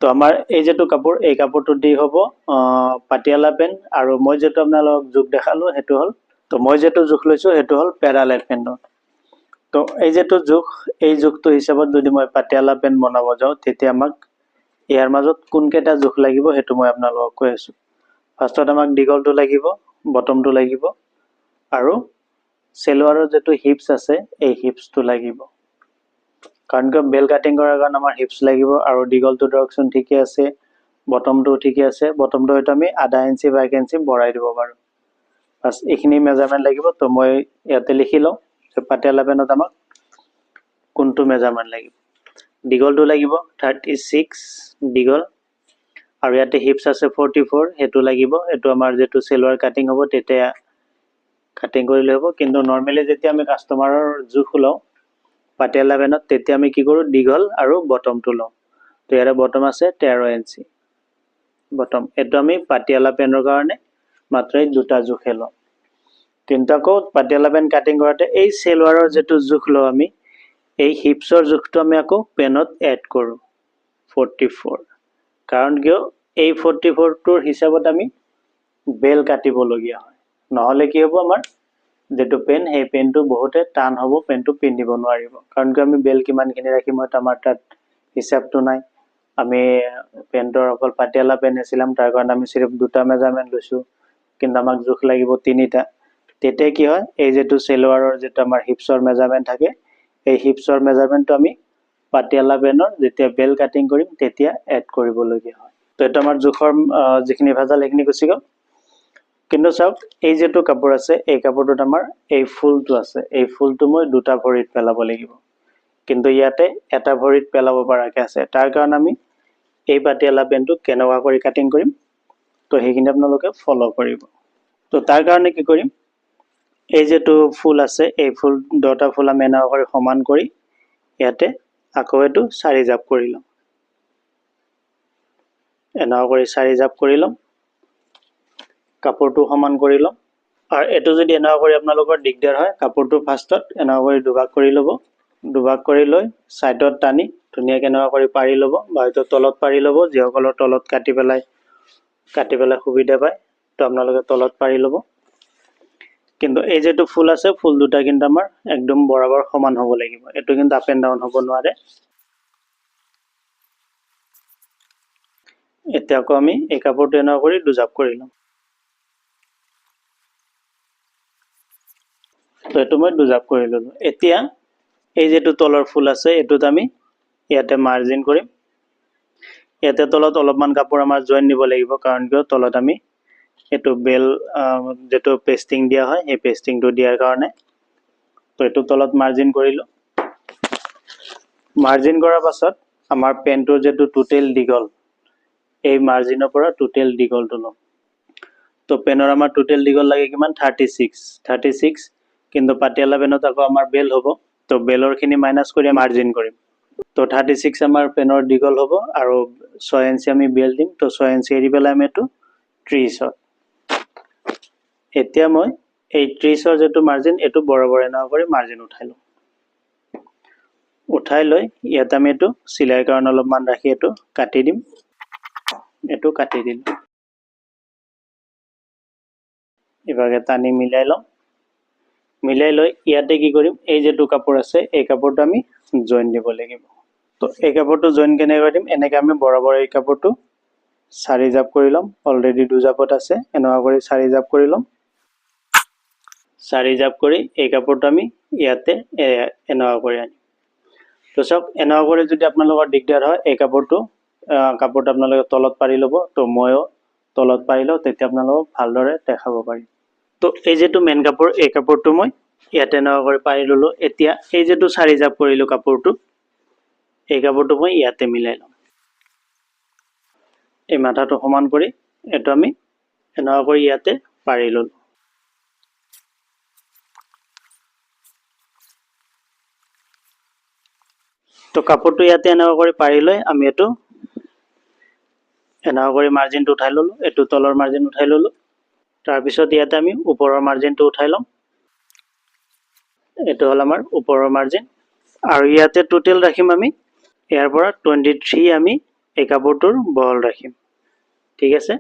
তো আমাৰ এই যেটো কাপোৰ এই কাপোৰটো দি হ'ব পাটিয়ালা পেন আৰু মই যেটো আপোনালোকক জোখ দেখালো হেতু হল তো মই যেটো জোখ লৈছো হেতু হল পেৰালাইট পেনৰ তো এই যেটো জোখ এই জোখটো হিচাপত যদি মই পাটিয়ালা পেন বনাব যাও তেতিয়া আমাক ইয়াৰ মাজত কোন কেটা জোখ লাগিব হেতু মই আপোনালোকক কৈ আছো ফাৰ্ষ্টত আমাক দীঘলটো লাগিব বটমটো লাগিব আৰু সেলোয়াৰৰ যেটো হিপস আছে এই হিপসটো লাগিব কাৰণ বেল কাটিং কৰাৰ কাৰণে আমাৰ হিপস লাগিব আৰু দীঘলটো ধৰকচোন ঠিকে আছে বটমটো ঠিকে আছে বটমটো হয়তো আমি আধা ইঞ্চি বা 1 ইঞ্চি বঢ়াই দিব পাৰো বাস এইখিনি মেজাৰমেন্ট লাগিব তো মই ইয়াতে লিখি লও যে পাটিয়ালা পেনত আমাক কোনটো মেজাৰমেন্ট লাগিব দীঘলটো লাগিব 36 দীঘল আৰু ইয়াতে হিপস আছে 44 হেতু লাগিব এটো আমাৰ যেটো সেলোয়াৰ কাটিং হ'ব তেতিয়া কাটিং কৰিলে হ'ব কিন্তু নৰমালি যেতিয়া আমি কাস্টমাৰৰ জোখ লও পাটিয়ালা পেনত তেতিয়া আমি কি কৰো দীঘল আৰু বটমটো লও তো ইয়াৰে বটম আছে 13 ইঞ্চি বটম এটো আমি পাটিয়ালা পেনৰ কাৰণে মাত্ৰ এই দুটা জোখে লও তিনটাকো পাটিয়ালা পেন কাটিং কৰাতে এই সেলোয়াৰৰ যেটো জোখ লও আমি এই হিপসৰ জোখটো আমি আকৌ পেনত এড কৰো 44 কাৰণ কিয় এই 44 টোৰ হিচাপত আমি বেল কাটিব লগিয়া হয় নহলে কি হ'ব আমাৰ যেটো পেন এই পেনটো বহুতে টান হ'ব পেনটো পিন্ধিব নোৱাৰিব কাৰণ কি আমি বেল কিমানখিনি ৰাখিম হয় আমাৰ তাত হিচাপটো নাই আমি পেনটোৰ অকল পাটিয়ালা পেন আছিলাম তাৰ কাৰণে আমি सिर्फ দুটা মেজাৰমেন্ট লৈছো কিন্তু আমাক জোখ লাগিব তিনিটা তেতিয়া কি হয় এই যেটো সেলোয়াৰৰ যেটো আমাৰ হিপসৰ মেজাৰমেন্ট থাকে এই হিপসৰ মেজাৰমেন্টটো আমি পাটিয়ালা পেনৰ যেতিয়া বেল কাটিং কৰিম তেতিয়া এড কৰিব লগিয়া হয় তো এটা আমাৰ জোখৰ যিখিনি ভাজাল এইখিনি গুছি গল কিন্তু চাওক এই যেটো কাপোৰ আছে এই কাপোৰটোত আমাৰ এই ফুলটো আছে এই ফুলটো মই দুটা ভৰিত পেলাব লাগিব কিন্তু ইয়াতে এটা ভৰিত পেলাব পৰাকে আছে তাৰ কাৰণ আমি এই পাটিয়ালা পেনটো কেনেকুৱা কৰি কাটিং কৰিম তো হেখিনি আপোনালোকে ফলো কৰিব তো তাৰ কাৰণে কি কৰিম এই যেটো ফুল আছে এই ফুল দুটা ফুল আমি এনেকুৱা কৰি সমান কৰি ইয়াতে আকৌ এটো চাৰি জাপ কৰি লম এনেকুৱা কৰি চাৰি জাপ কৰি লম কাপোৰটো সমান কৰি লম আৰু এটো যদি এনেকুৱা কৰি আপোনালোকৰ দিগদাৰ হয় কাপোৰটো ফাৰ্ষ্টত এনেকুৱা কৰি দুভাগ কৰি লৈ সাইডত টানি ধুনিয়াকে এনেকুৱা কৰি পাৰি লব বা হয়তো তলত পাৰি লব যিসকলৰ তলত কাটি পেলাই সুবিধা পায় তো আপোনালোকে তলত পাৰি লব কিন্তু এই যেটো ফুল আছে ফুল দুটা কিন্তু আমাৰ একদম বৰাবৰ সমান হ'ব লাগিব এটো কিন্তু আপ এন্ড ডাউন হ'ব নোৱাৰে এতিয়া আকৌ আমি এই কাপোৰটো এনেকুৱা কৰি দুজাপ কৰি লম তো এটো মই দুজাপ কৰি ললো এতিয়া এই যেটো তলৰ ফুল আছে এটোত আমি ইয়াতে মাৰ্জিন কৰিম ইয়াতে তলত অলপমান কাপোৰ আমাৰ জয়েন দিব লাগিব কাৰণ কিয় তলত আমি এটো বেল যেটো পেস্টিং দিয়া হয় এই পেস্টিংটো দিয়াৰ কাৰণে তো এটো তলত মাৰ্জিন কৰিলো মাৰ্জিন কৰাৰ পাছত আমাৰ পেনটোৰ যেটো টোটাল দীঘল এই মাৰ্জিনৰ পৰা টোটাল দীঘলটো লম তো পেনৰ আমাৰ টোটাল দীঘল লাগে কিমান 36 কিন্তু পাটিয়ালা পেনত আকৌ আমাৰ বেল হ'ব তো বেলৰ খিনি মাইনাস কৰি মাৰ্জিন কৰিম তো 36 আমাৰ পেনৰ দীঘল হ'ব আৰু 6 ইঞ্চি আমি বেল দিম তো 6 ইঞ্চি এৰি পেলাই আমি এটো 30 এতিয়া মই এই 30 যেটো মাৰ্জিন এটো বৰাবৰ এনেকুৱা কৰি মাৰ্জিন উঠাই লৈ ইয়াত আমি এটো সিলাই কাৰণ অলপমান ৰাখি এটো কাটি দিম এটো কাটি দিম ইভাগে টানি মিলাই লৈ ইয়াতে কি কৰিম এই যেটো কাপোৰ আছে এই কাপোৰটো আমি জয়েন দিব লাগিব তো এই কাপোৰটো জয়েন কেনে কৰি দিম এনেকে আমি বৰাবৰ এই কাপোৰটো চাৰি জাপ কৰি লম অলৰেডি দুজাপত আছে এনেকুৱা কৰি চাৰি জাপ কৰি লম চাৰি জাপ কৰি এই কাপোৰটো আমি ইয়াতে এনেকুৱা কৰি আনিম তো সব এনেকুৱা কৰি যদি আপোনালোকৰ দিগদাৰ হয় এই কাপোৰটো আপোনালোকে তলত পাৰি লব তো ময়ো তলত পাৰি লও তেতিয়া আপোনালোকক ভালদৰে দেখাব পাৰিম তো এই যেটো মেন কাপোৰ এই কাপোৰটো মই ইয়াতে এনেকুৱা কৰি পাৰি ললো এতিয়া এই যেটো চাৰি জাপ কৰিলো কাপোৰটো এই কাপোৰটো মই ইয়াতে মিলাই লম এই মাথাটো সমান কৰি এটো আমি এনেকুৱা কৰি ইয়াতে পাৰি ললো তো কাপোৰটো ইয়াতে এনেকুৱা কৰি পাৰি লৈ আমি এটো এনেকুৱা কৰি মাৰ্জিনটো উঠাই ললো এটো তলৰ মাৰ্জিন উঠাই ললো তাৰ পিছত ইয়াতে আমি ওপৰৰ মাৰ্জিনটো উঠাই লম এটো হল আমাৰ ওপৰৰ মাৰ্জিন আৰু ইয়াতে টোটাল ৰাখিম আমি ইয়াৰ পৰা 23 আমি এই কাপোৰটোৰ বহল ৰাখিম ঠিক আছে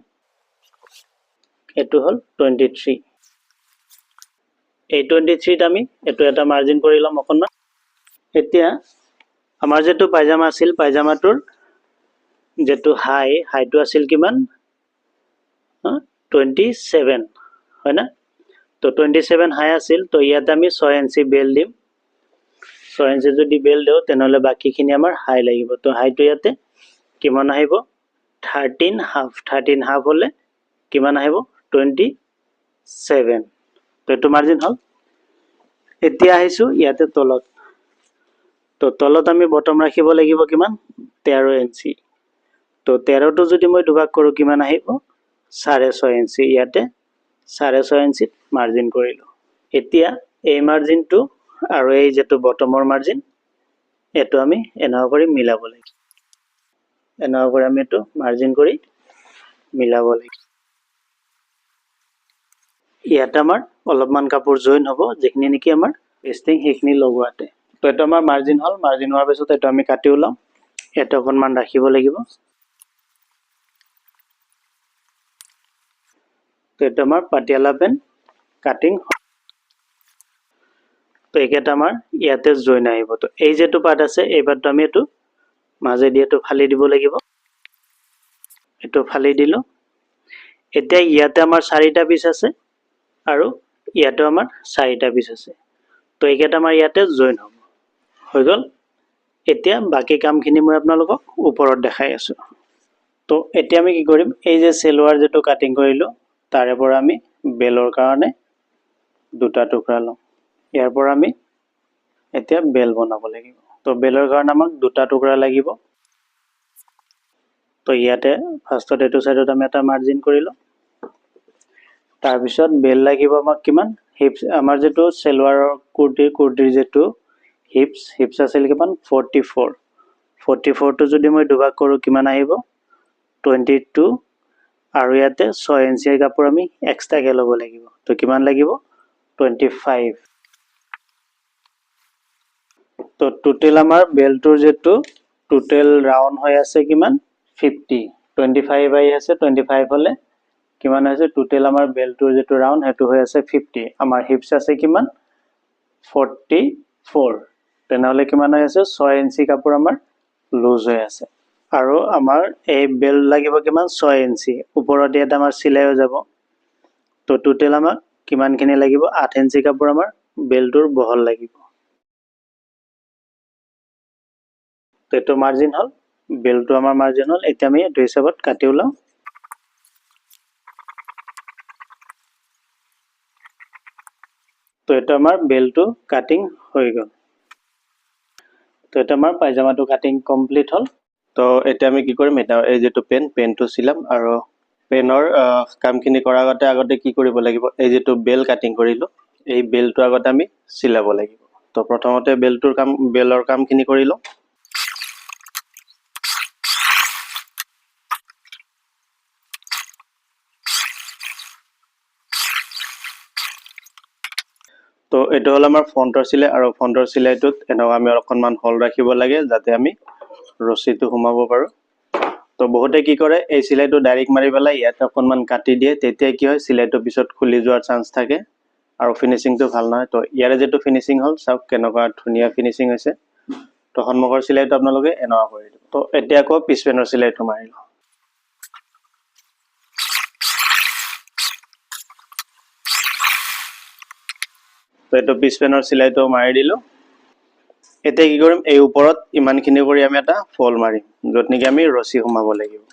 এটো হল 23 এই 23 আমি এটো এটা মাৰ্জিন কৰি লম অকনমান এতিয়া আমাৰ যেটো পায়জামা আছিল পায়জামাটোৰ যেটো হাইটো আছিল কিমান 27 হয় না তো 27 হাই আছিল তো ইয়াতে আমি 6 ইঞ্চি বেল দিম 6 ইঞ্চি যদি বেল দিও তেনেহলে বাকিখিনি আমাৰ হাই লাগিব তো হাইটো ইয়াতে কিমান আহিব 13 হাফ হলে কিমান আহিব 27 তো এটো মাৰ্জিন হল এতিয়া আহিছো ইয়াতে তলত তো তলত আমি বটম ৰাখিব লাগিব কিমান 13 ইঞ্চি তো 13 টো যদি মই দুভাগ কৰো কিমান আহিব 6.5 ইঞ্চি ইয়াতে 6.5 ইঞ্চিত মাৰ্জিন কৰিলো এতিয়া এই মাৰ্জিনটো আৰু এই যেটো বটমৰ মাৰ্জিন এটো আমি এনেকুৱা কৰি মিলাব লাগিব এনেকুৱা কৰি আমি এটো মাৰ্জিন কৰি মিলাব লাগিব ইয়াতে আমাৰ অলপমান কাপোৰ জয়েন হ'ব যেখিনি নেকি আমাৰ পেস্টিং হেখিনি লগোৱাতে তো এটো আমাৰ মাৰ্জিন হল মাৰ্জিন হোৱাৰ পিছত এটো আমি কাটি উলাম এটা অকনমান ৰাখিব লাগিব তো এটো আমাৰ পাটিয়ালা পেন কাটিং তো একেটা আমাৰ ইয়াতে জয়েন আহিব তো এই যেটো পাৰ্ট আছে এই পাৰ্টটো আমি এটো মাজে দি এটো ফালি দিব লাগিব এটো ফালি দিলো এতিয়া ইয়াতে আমাৰ 4টা পিস আছে আৰু ইয়াতে আমাৰ 4টা পিস আছে তো একেটা আমাৰ ইয়াতে জয়েন হ'ব হৈ গল এতিয়া বাকি কামখিনি মই আপোনালোকক ওপৰত দেখাই আছো তো এতিয়া আমি কি কৰিম এই যে সেলোয়াৰ যেটো কাটিং কৰিলো তাৰে পৰা আমি বেলৰ কাৰণে দুটা টুকুৰা লম ইয়াৰ পৰা আমি এতিয়া বেল বনাব লাগিব তো বেলৰ কাৰণে আমাক দুটা টুকুৰা লাগিব তো ইয়াতে ফাৰ্ষ্টত এটো সাইডত আমি এটা মাৰ্জিন কৰিলো তাৰ পিছত বেল লাগিব আমাক কিমান হিপস আমাৰ যেটো সেলোয়াৰৰ কুৰ্টিৰ যেটো হিপস আছিল কিমান 44 টো যদি মই দুভাগ কৰো কিমান আহিব 22 আৰু ইয়াতে 6 ইঞ্চিৰ কাপোৰ আমি এক্সট্ৰাকে ল'ব লাগিব তো কিমান লাগিব 25 তো টোটাল আমাৰ বেলটোৰ যেটো টোটাল ৰাউন্ড হৈ আছে কিমান 50 25 আহি আছে 25 হলে কিমান আছে টোটাল আমাৰ বেলটোৰ যেটো ৰাউন্ড হেতু হৈ আছে 50 আমাৰ হিপস আছে কিমান 44 তেনেহলে কিমান হৈ আছে 6 ইঞ্চি কাপোৰ আমাৰ লুজ হৈ আছে আৰু আমাৰ এই বেল লাগিব কিমান 6 ইঞ্চি ওপৰত এটা আমাৰ সিলাই হৈ যাব তো টোটাল আমাৰ কিমানখিনি লাগিব 8 ইঞ্চি কাপোৰ আমাৰ বেলটোৰ বহল লাগিব তো এটো মাৰ্জিন হল বেলটো আমাৰ মাৰ্জিন হল এতিয়া আমি এটো হিচাপত কাটি উলাম তো এটা আমাৰ বেলটো কাটিং হৈ গল তো এটা আমাৰ পায়জামাটো কাটিং কমপ্লিট হল তো এটা আমি কি কৰিম এটা এই যেটো পেনটো সিলাম আৰু পেনৰ কামখিনি কৰাৰ আগতে কি কৰিব লাগিব এই যেটো বেল কাটিং কৰিলো এই বেলটো আগতে আমি সিলাব লাগিব তো প্ৰথমতে বেলৰ কামখিনি কৰিলো তো এটো হল আমাৰ ফ্ৰন্টৰ সিলাই আৰু ফ্ৰন্টৰ সিলাইটোত এনেও আমি অকনমান হল ৰাখিব লাগে যাতে আমি ৰছিটো ঘুমাব পাৰো তো বহুতে কি কৰে এই সিলাইটো ডাইৰেক্ট মাৰি পেলাই ইয়াতে অকনমান কাটি দিয়ে তেতিয়া কি হয় সিলাইটো পিছত খুলি যোৱাৰ চান্স থাকে আৰু ফিনিশিংটো ভাল নহয় তো ইয়াৰে যেটো ফিনিশিং হল সব কেনেকুৱা ধুনিয়া ফিনিশিং হৈছে তো সন্মুখৰ সিলাইটো আপোনালোকে এনেকুৱা কৰি দিব তো এতিয়া আকৌ পিছপেনৰ সিলাইটো মাৰিলো তো এটো পিছপেনৰ সিলাইটো মাৰি দিলো এতিয়া কি কৰিম এই ওপৰত ইমানখিনি কৰি আমি এটা ফল মাৰিম যত নেকি আমি ৰছি ঘুমাব লাগিব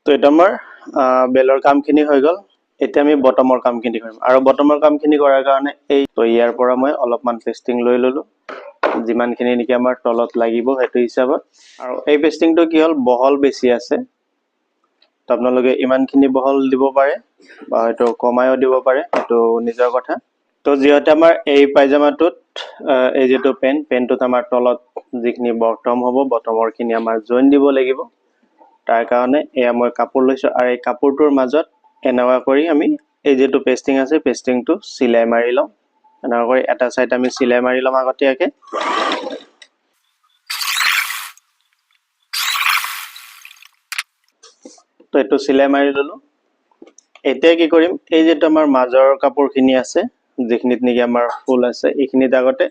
তো এটা আমাৰ বেলৰ কামখিনি হৈ গল এতিয়া আমি বটমৰ কামখিনি কৰিম আৰু বটমৰ কামখিনি কৰাৰ কাৰণে এই তো ইয়াৰ পৰা মই অলপমান পেস্টিং লৈ ললো যিমানখিনি নেকি আমাৰ তলত লাগিব হেতু হিচাপত আৰু এই পেস্টিংটো কি হল বহল বেছি আছে তো আপোনালোকে ইমানখিনি বহল দিব পাৰে বা হয়তো কমায়ও দিব পাৰে এটো নিজৰ কথা তো যিহেতু আমাৰ এই পায়জামাটোত এই যেটো পেনটোত আমাৰ তলত যিখিনি বটম হ'ব বটমৰখিনি আমাৰ জইন দিব লাগিব তাৰ কাৰণে এয়া মই কাপোৰ লৈছো আৰু এই কাপোৰটোৰ মাজত এনেকুৱা কৰি আমি এই যেটো পেস্টিং আছে পেস্টিংটো সিলাই মাৰি লম এনেকৈ এটা সাইড আমি সিলাই মাৰি লম আগতীয়াকে তো এটো সিলাই মাৰি ললো এতিয়া কি কৰিম এই যেটো আমাৰ মাজৰ কাপোৰখিনি আছে যেখিনিত নেকি আমাৰ ফুল আছে এইখিনিত আগতে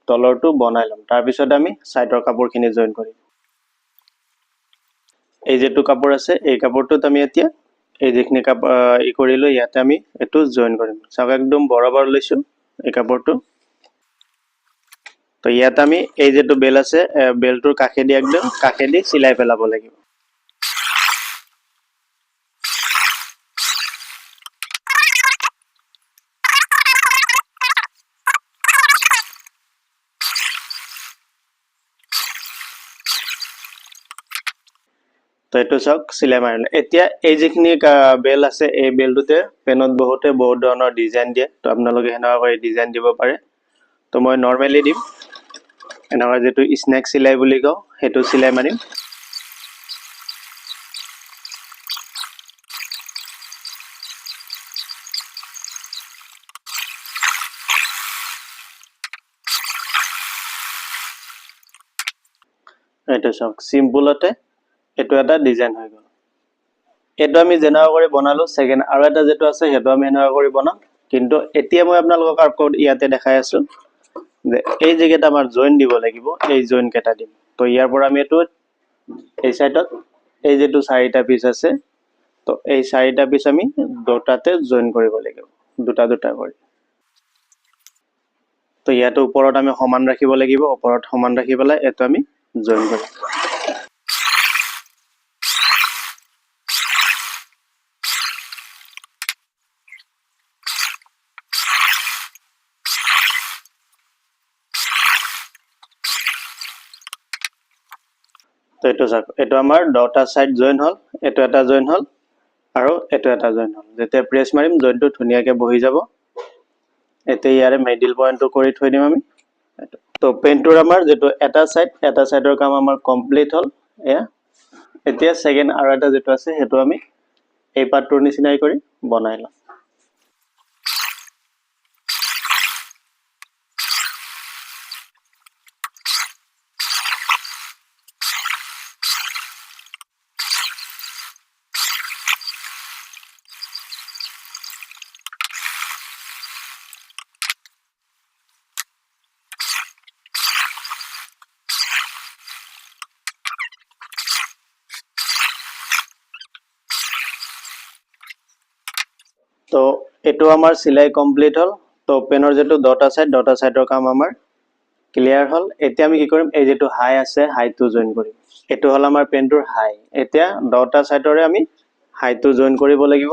তলৰটো বনাই লম তাৰ পিছত আমি সাইডৰ কাপোৰখিনি জয়েন কৰিম এই যেটো কাপোৰ আছে এই কাপোৰটোত আমি এতিয়া এই যেখিনি কাপোৰ ই কৰিলো ইয়াতে আমি এটো জয়েন কৰিম সব একদম বৰাবৰ লৈছো এই কাপোৰটো তো ইয়াত আমি এই যেটো বেল আছে বেলটোৰ কাখেদি একদম কাখেদি সিলাই পেলাব লাগিব তো এটো সব সিলাই মাৰিলে এতিয়া এই যেখিনি বেল আছে এই বেলটোতে পেনত বহুত ধৰণৰ ডিজাইন দিয়ে তো আপোনালোকে হেনেকুৱা কৰি ডিজাইন দিব পাৰে তো মই নৰমালি দিম এনেকুৱা যেটো স্নেক সিলাই বুলি কও হেতু সিলাই মাৰিম এটা সব সিম্পলতে এটো এটা ডিজাইন হৈ গল এটো আমি জেনাও কৰি বনালো সেকেন্ড আৰু এটা যেটো আছে হেতু আমি এনেকুৱা কৰি বনাম কিন্তু এতিয়া মই আপোনালোকক আৰু কোড ইয়াতে দেখাই আছো যে এই যেটা আমাৰ জয়েন দিব লাগিব এই জয়েন কেটা দিম তো ইয়াৰ পৰা আমি এটো এই সাইডত এই যেটো চাৰিটা পিস আছে তো এই চাৰিটা পিস আমি দুটাতে জয়েন কৰিব লাগিব দুটা দুটা কৰি তো ইয়াতে ওপৰত আমি সমান ৰাখিব লাগিব ওপৰত সমান ৰাখি পেলাই এটো আমি জয়েন কৰিম তো এটো চাক এটো আমাৰ দুটা সাইড জয়েন হল এটো এটা জয়েন হল আৰু এটো এটা জয়েন হল যেতিয়া প্ৰেছ মাৰিম জয়েনটো ধুনিয়াকে বহি যাব এতে ইয়াৰে মিডল পয়েন্টটো কৰি থৈ দিম আমি তো পেনটোৰ আমাৰ যেটো এটা সাইডৰ কাম আমাৰ কমপ্লিট হল এয়া এতিয়া সেকেন্ড আৰু এটা যেটো আছে হেতু আমি এই পাৰ্টটোৰ নিচিনাই কৰি বনাই লম তো এটো আমাৰ সিলাই কমপ্লিট হল তো পেনৰ যেটো দুটা সাইডৰ কাম আমাৰ ক্লিয়াৰ হল এতিয়া আমি কি কৰিম এই যেটো হাই আছে হাইটো জয়েন কৰিম এটো হল আমাৰ পেনটোৰ হাই এতিয়া দুটা সাইডৰে আমি হাইটো জয়েন কৰিব লাগিব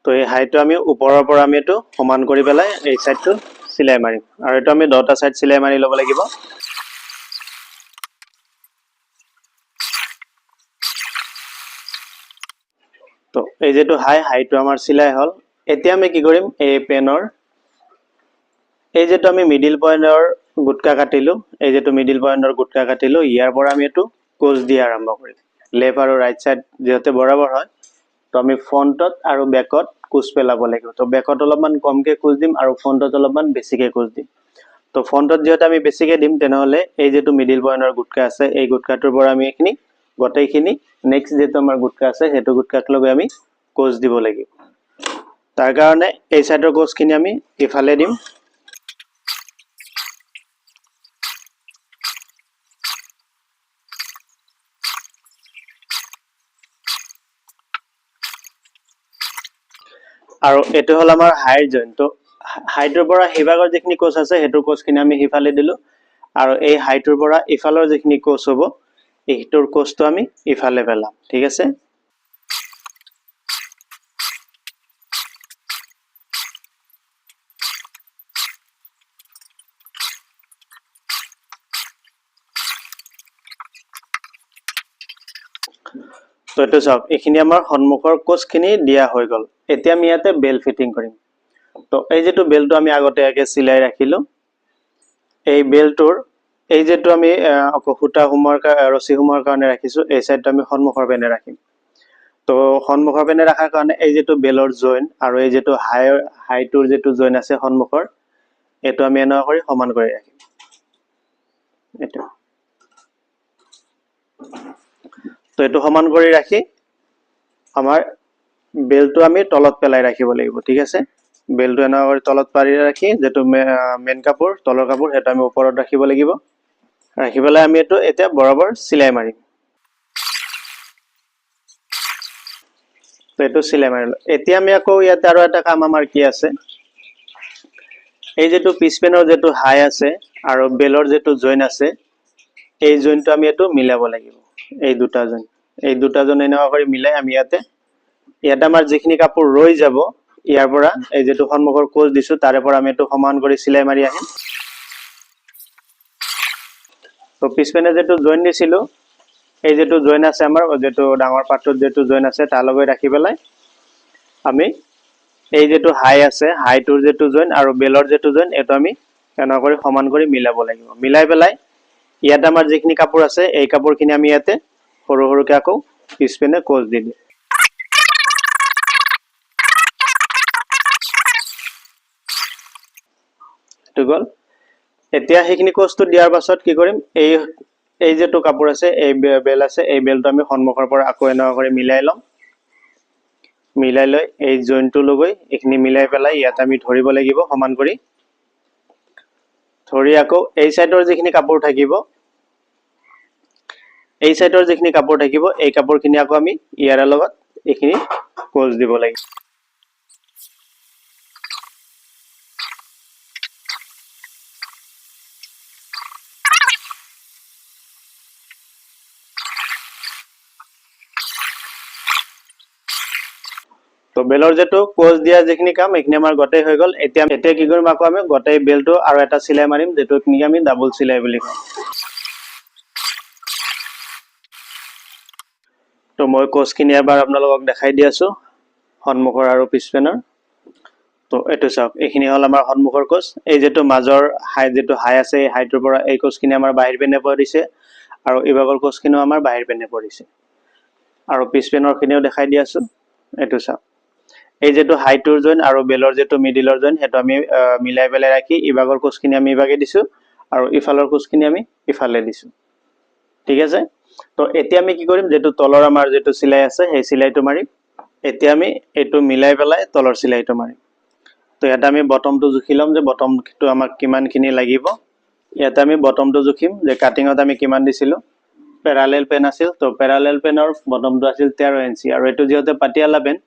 তো এই হাইটো আমি ওপৰৰ পৰা আমি এটো সমান কৰি পেলাই এই সাইডটো সিলাই মাৰিম আৰু এটো আমি দুটা সাইড সিলাই মাৰি লব লাগিব তো এই যেটো হাইটো আমাৰ সিলাই হল এতিয়া আমি কি কৰিম এই পেনৰ এই যেটো আমি মিডল পয়েন্টৰ গুটকা কাটিলো এই যেটো মিডল পয়েন্টৰ গুটকা কাটিলো ইয়াৰ পৰা আমি এটো কোজ দি আৰম্ভ কৰিম লেফট আৰু ৰাইট সাইড যেতে বৰাবৰ হয় তো আমি ফ্ৰন্টত আৰু ব্যাকত কোজ পেলাব লাগিব তো ব্যাকত অলপমান কমকে কোজ দিম আৰু ফ্ৰন্টত অলপমান বেছিকে কোজ দিম তো ফ্ৰন্টত যেতে আমি বেছিকে দিম তেনেহলে এই যেটো মিডল পয়েন্টৰ গুটকা আছে এই গুটকাটোৰ পৰা আমি এখিনি গটেইখিনি নেক্সট যেটো আমাৰ গুটকা আছে হেতু গুটকাক লগে আমি কোজ দিব লাগিব তাৰ কাৰণে এই সাইডৰ কোজখিনি আমি ইফালে দিম আৰু এটো হল আমাৰ হাইৰ জয়েন তো হাইটোৰ পৰা হিভাগৰ যেখিনি কোজ আছে হেতু কোজখিনি আমি হিফালে দিলো আৰু এই হাইটোৰ পৰা ইফালৰ যেখিনি কোজ হ'ব এইটোৰ কোজটো আমি ইফালে পেলাম ঠিক আছে তো এটো চাওক এখিনি আমাৰ সন্মুখৰ কোজখিনি দিয়া হৈ গল এতিয়া আমি ইয়াতে বেল ফিটিং কৰিম তো এই যেটো বেলটো আমি আগতে আগে সিলাই ৰাখিলো এই বেলটোৰ এই যেটো আমি খুটা হুমৰ ৰসি হুমৰ কাৰণে ৰাখিছো এই সাইডটো আমি সন্মুখৰ পেনে ৰাখিম তো সন্মুখৰ পিনে ৰাখাৰ কাৰণে এই যেটো বেলৰ জইন আৰু এই যেটো হাইটোৰ যেটো জইন আছে সন্মুখৰ এটো আমি এনেকুৱা কৰি সমান কৰি ৰাখিম এটো তো এটো সমান কৰি ৰাখি আমাৰ বেলটো আমি তলত পেলাই ৰাখিব লাগিব ঠিক আছে বেলটো এনেকুৱা কৰি তলত পাৰি ৰাখি যেটো মেন কাপোৰ তলৰ কাপোৰ এটা আমি ওপৰত ৰাখিব লাগিব ৰাখি পেলাই আমি এটো এতিয়া বৰাবৰ সিলাই মাৰিম তো এটো সিলাই মাৰিলো এতিয়া আমি আকৌ ইয়াতে আৰু এটা কাম আমাৰ কি আছে এই যেটো পিছপেনৰ যেটো হাই আছে আৰু বেলৰ যেটো জইন আছে এই জইনটো আমি এটো মিলাব লাগিব এই দুটা জইন এনেকুৱা কৰি মিলাই আমি ইয়াতে আমাৰ যিখিনি কাপোৰ ৰৈ যাব ইয়াৰ পৰা এই যেটো সন্মুখৰ কোজ দিছো তাৰে পৰা আমি এটো সমান কৰি সিলাই মাৰি আহিম তো পিছপেনে যেটো জইন দিছিলো এই যেটো জইন আছে আমাৰ যেটো ডাঙৰ পাৰ্টত যেটো জইন আছে তাৰ লগত ৰাখি পেলাই আমি এই যেটো হাই আছে হাইটোৰ যেটো জইন আৰু বেলৰ যেটো জইন এটো আমি এনেকুৱা কৰি সমান কৰি মিলাব লাগিব মিলাই পেলাই ইয়াতে আমাৰ যিখিনি কাপোৰ আছে এই কাপোৰখিনি আমি ইয়াতে সৰু সৰুকে আকৌ পিছপেনে কোজ দি দিম তো গল এতিয়া সেইখিনি কোজটো দিয়াৰ পাছত কি কৰিম এই যেটো কাপোৰ আছে এই বেল আছে এই বেলটো আমি সন্মুখৰ পৰা আকৌ এনেকুৱা কৰি মিলাই লম মিলাই লৈ এই জইনটো লগৈ এখিনি মিলাই পেলাই ইয়াত আমি ধৰিব লাগিব সমান কৰি ধৰি আকৌ এই সাইডৰ যিখিনি কাপোৰ থাকিব এই সাইডৰ যিখিনি কাপোৰ থাকিব এই কাপোৰখিনি আকৌ আমি ইয়াৰ লগত এখিনি কোজ দিব লাগিব তো বেলৰ যেটো কোজ দিয়া যিখিনি কাম এখিনি আমাৰ গটে হৈ গল এতিয়া কি কৰিম আকৌ আমি গটে বেলটো আৰু এটা সিলাই মাৰিম যেটো কি আমি ডাবল সিলাই বুলি কওঁ তো মই কোজখিনি এবাৰ আপোনালোকক দেখাই দি আছো সন্মুখৰ আৰু পিছপেনৰ তো এটো চাওক এখিনি হল আমাৰ সন্মুখৰ কোজ এই যেটো মাজৰ যেটো হাই আছে এই হাইটোৰ পৰা এই কোজখিনি আমাৰ বাহিৰ পিনে পৰিছে আৰু ইবাগৰ কোজখিনিও আমাৰ বাহিৰ পিনে পৰিছে আৰু পিছপেনৰ খিনিও দেখাই দি আছো এটো চাওক এই যেটো হাইটোৰ জইন আৰু বেলৰ যেটো মিডিলৰ জইন হেটো আমি মিলাই পেলাই ৰাখি ইবাগৰ কোজখিনি আমি ইবাগে দিছো আৰু ইফালৰ কোজখিনি আমি ইফালে দিছো ঠিক আছে তো এতিয়া আমি কি কৰিম যেটো তলৰ আমাৰ যেটো সিলাই আছে সেই সিলাইটো মাৰিম এতিয়া আমি এটো মিলাই পেলাই তলৰ সিলাইটো মাৰিম তো এটা আমি বটমটো জুখি লম যে বটমটো আমাক কিমানখিনি লাগিব ইয়াতে আমি বটমটো জুখিম যে কাটিংত আমি কিমান দিছিলো প্যারালাল পেন আছিল তো প্যারালাল পেনৰ বটমটো আছিল 13 ইঞ্চি আৰু এটো যেতে পাটিয়ালা পেন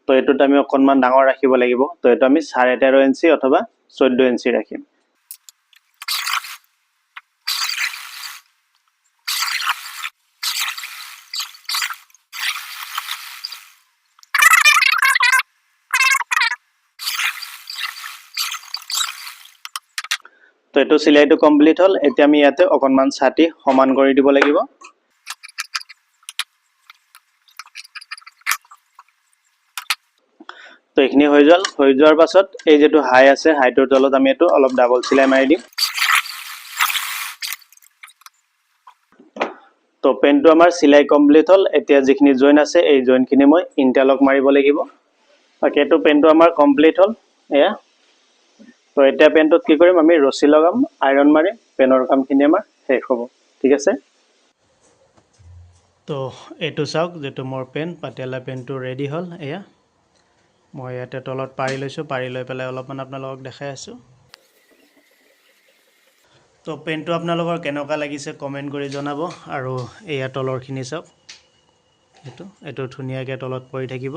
তো এটোত আমি অকনমান ডাঙৰ ৰাখিব লাগিব তো এটো আমি 13.5 ইঞ্চি অথবা 14 ইঞ্চি ৰাখিম তো এটো সিলাইটো কমপ্লিট হল এতিয়া আমি ইয়াতে অকনমান ছাটি সমান কৰি দিব লাগিব তো এখিনি হৈ যোৱাৰ পাছত এই যেটো হাই আছে হাইটোৰ তলত আমি এটো অলপ ডাবল সিলাই মাৰি দিম তো পেনটো আমাৰ সিলাই কমপ্লিট হল এতিয়া যিখিনি জইন আছে এই জইনখিনি মই ইন্টাৰলক মাৰিব লাগিব ওকে তো পেনটো আমাৰ কমপ্লিট হল এয়া তো এতিয়া পেনটোত কি কৰিম আমি ৰছী লগাম আইৰন মাৰিম পেনৰ কামখিনি আমাৰ শেষ হ'ব ঠিক আছে তো এটো চাওক যেটো মোৰ পেন পাটিয়ালা পেনটো ৰেডি হল এয়া মই ইয়াতে তলত পাৰি লৈছো পাৰি লৈ পেলাই অলপমান আপোনালোকক দেখাই আছো তো পেনটো আপোনালোকৰ কেনেকুৱা লাগিছে কমেন্ট কৰি জনাব আৰু এয়া তলৰখিনি চাওক এটো ধুনীয়াকৈ তলত পৰি থাকিব